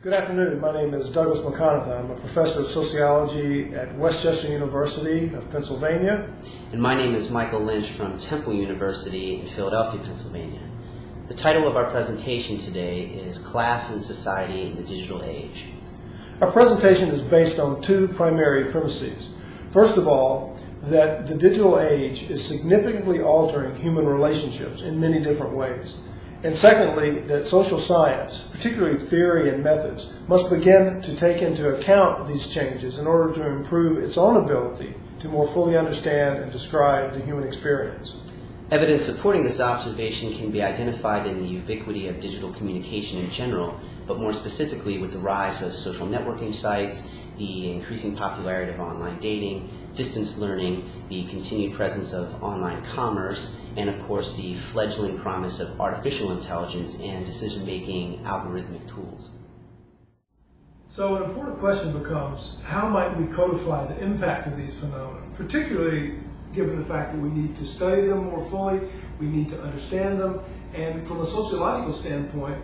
Good afternoon. My name is Douglas McConatha. I'm a professor of sociology at Westchester University of Pennsylvania. And my name is Michael Lynch from Temple University in Philadelphia, Pennsylvania. The title of our presentation today is Class and Society in the Digital Age. Our presentation is based on two primary premises. First of all, that the digital age is significantly altering human relationships in many different ways. And secondly, that social science, particularly theory and methods, must begin to take into account these changes in order to improve its own ability to more fully understand and describe the human experience. Evidence supporting this observation can be identified in the ubiquity of digital communication in general, but more specifically with the rise of social networking sites, the increasing popularity of online dating, distance learning, the continued presence of online commerce, and of course the fledgling promise of artificial intelligence and decision-making algorithmic tools. So an important question becomes, how might we codify the impact of these phenomena, particularly given the fact that we need to study them more fully, we need to understand them, and from a sociological standpoint,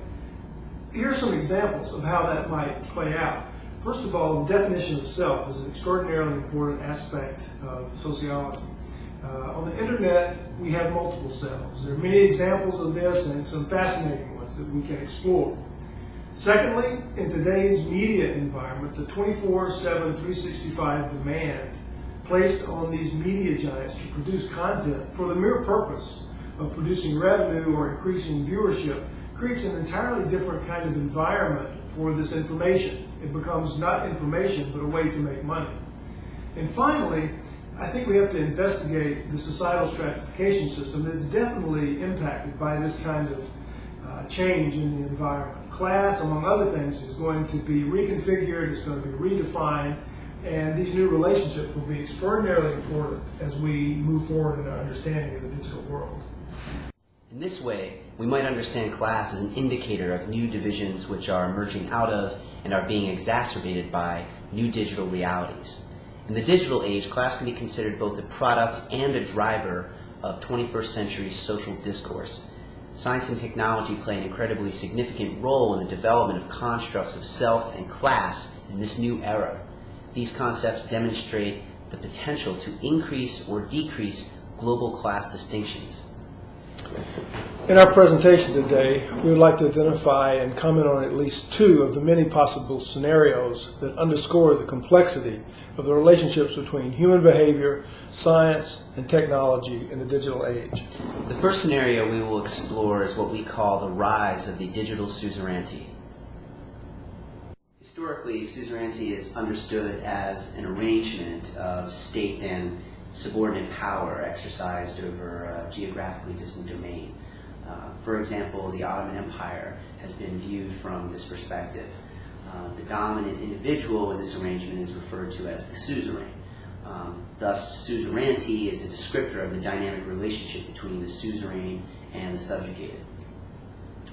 here are some examples of how that might play out. First of all, the definition of self is an extraordinarily important aspect of sociology. On the internet, we have multiple selves. There are many examples of this and some fascinating ones that we can explore. Secondly, in today's media environment, the 24/7, 365 demand placed on these media giants to produce content for the mere purpose of producing revenue or increasing viewership creates an entirely different kind of environment for this information. It becomes not information, but a way to make money. And finally, I think we have to investigate the societal stratification system that is definitely impacted by this kind of change in the environment. Class, among other things, is going to be reconfigured, it's going to be redefined, and these new relationships will be extraordinarily important as we move forward in our understanding of the digital world. In this way, we might understand class as an indicator of new divisions which are emerging out of and are being exacerbated by new digital realities. In the digital age, class can be considered both a product and a driver of 21st century social discourse. Science and technology play an incredibly significant role in the development of constructs of self and class in this new era. These concepts demonstrate the potential to increase or decrease global class distinctions. In our presentation today, we would like to identify and comment on at least two of the many possible scenarios that underscore the complexity of the relationships between human behavior, science, and technology in the digital age. The first scenario we will explore is what we call the rise of the digital suzerainty. Historically, suzerainty is understood as an arrangement of state and subordinate power exercised over a geographically distant domain. For example, the Ottoman Empire has been viewed from this perspective. The dominant individual in this arrangement is referred to as the suzerain. Thus, suzerainty is a descriptor of the dynamic relationship between the suzerain and the subjugated.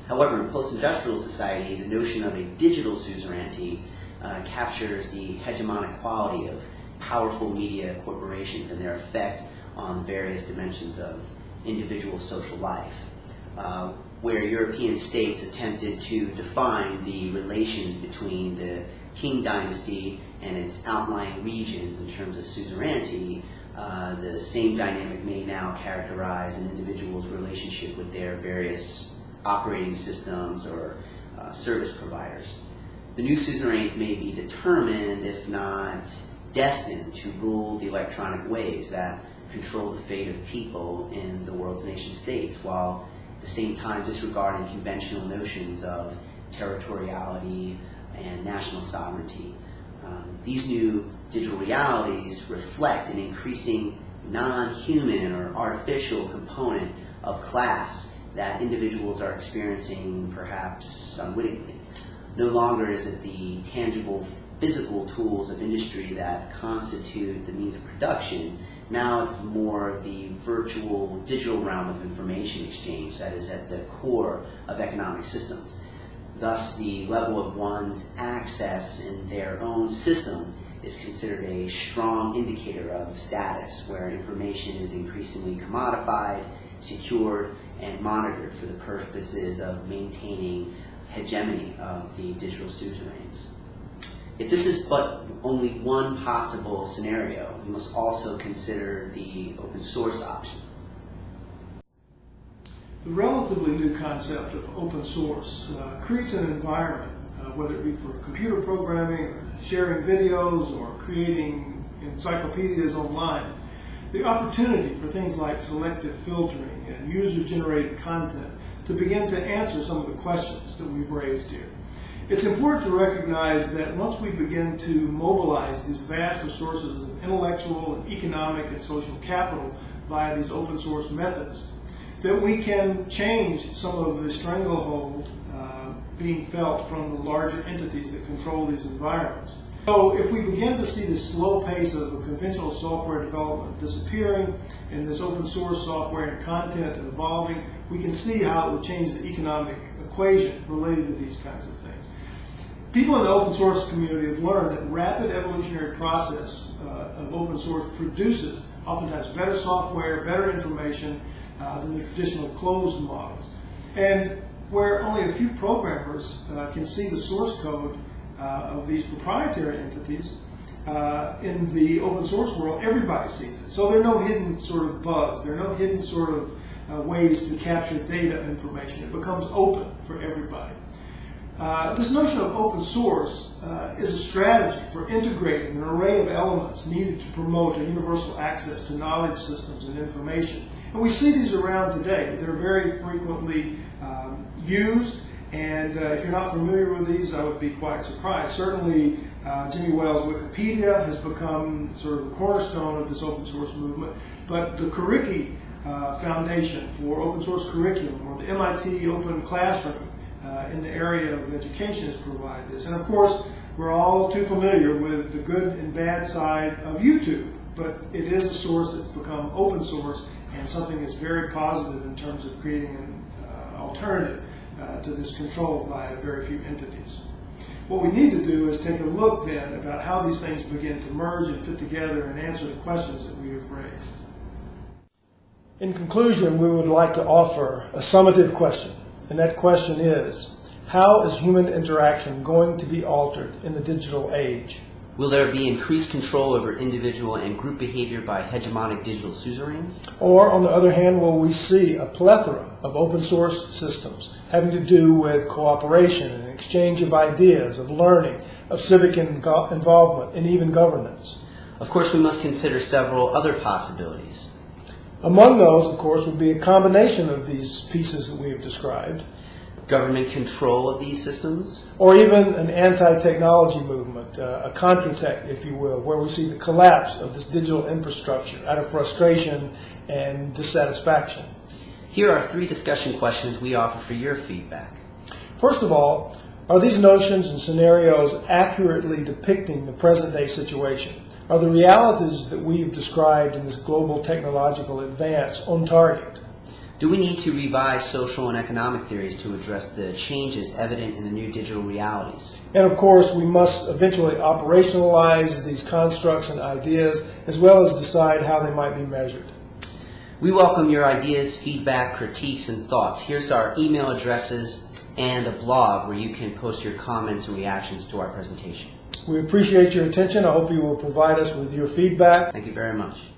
However, in post-industrial society, the notion of a digital suzerainty captures the hegemonic quality of powerful media corporations and their effect on various dimensions of individual social life. Where European states attempted to define the relations between the Qing dynasty and its outlying regions in terms of suzerainty, the same dynamic may now characterize an individual's relationship with their various operating systems or service providers. The new suzerains may be determined, if not destined, to rule the electronic waves that control the fate of people in the world's nation states, while at the same time disregarding conventional notions of territoriality and national sovereignty. These new digital realities reflect an increasing non-human or artificial component of class that individuals are experiencing perhaps unwittingly. No longer is it the tangible physical tools of industry that constitute the means of production. Now it's more the virtual digital realm of information exchange that is at the core of economic systems. Thus, the level of one's access in their own system is considered a strong indicator of status, where information is increasingly commodified, secured, and monitored for the purposes of maintaining hegemony of the digital suzerains. If this is but only one possible scenario, we must also consider the open source option. The relatively new concept of open source creates an environment, whether it be for computer programming, or sharing videos, or creating encyclopedias online, the opportunity for things like selective filtering and user-generated content to begin to answer some of the questions that we've raised here. It's important to recognize that once we begin to mobilize these vast resources of intellectual and economic and social capital via these open source methods, that we can change some of the stranglehold being felt from the larger entities that control these environments. So if we begin to see this slow pace of conventional software development disappearing and this open source software and content evolving, we can see how it will change the economic equation related to these kinds of things. People in the open source community have learned that rapid evolutionary process of open source produces oftentimes better software, better information than the traditional closed models. And where only a few programmers can see the source code of these proprietary entities, in the open source world, everybody sees it. So there are no hidden sort of bugs. There are no hidden sort of ways to capture data information. It becomes open for everybody. This notion of open source is a strategy for integrating an array of elements needed to promote a universal access to knowledge systems and information. And we see these around today. They're very frequently used, and if you're not familiar with these, I would be quite surprised. Certainly, Jimmy Wales' Wikipedia has become sort of the cornerstone of this open source movement, but the Curriki Foundation for Open Source Curriculum, or the MIT Open Classroom in the area of education has provided this. And of course, we're all too familiar with the good and bad side of YouTube, but it is a source that's become open source and something that's very positive in terms of creating an alternative to this control by very few entities. What we need to do is take a look then about how these things begin to merge and fit together and answer the questions that we have raised. In conclusion, we would like to offer a summative question, and that question is, how is human interaction going to be altered in the digital age? Will there be increased control over individual and group behavior by hegemonic digital suzerains? Or, on the other hand, will we see a plethora of open source systems having to do with cooperation and exchange of ideas, of learning, of civic involvement, and even governance? Of course, we must consider several other possibilities. Among those, of course, would be a combination of these pieces that we have described. Government control of these systems? Or even an anti-technology movement, a contretech, if you will, where we see the collapse of this digital infrastructure out of frustration and dissatisfaction. Here are 3 discussion questions we offer for your feedback. First of all, are these notions and scenarios accurately depicting the present-day situation? Are the realities that we have described in this global technological advance on target? Do we need to revise social and economic theories to address the changes evident in the new digital realities? And of course, we must eventually operationalize these constructs and ideas, as well as decide how they might be measured. We welcome your ideas, feedback, critiques, and thoughts. Here's our email addresses and a blog where you can post your comments and reactions to our presentation. We appreciate your attention. I hope you will provide us with your feedback. Thank you very much.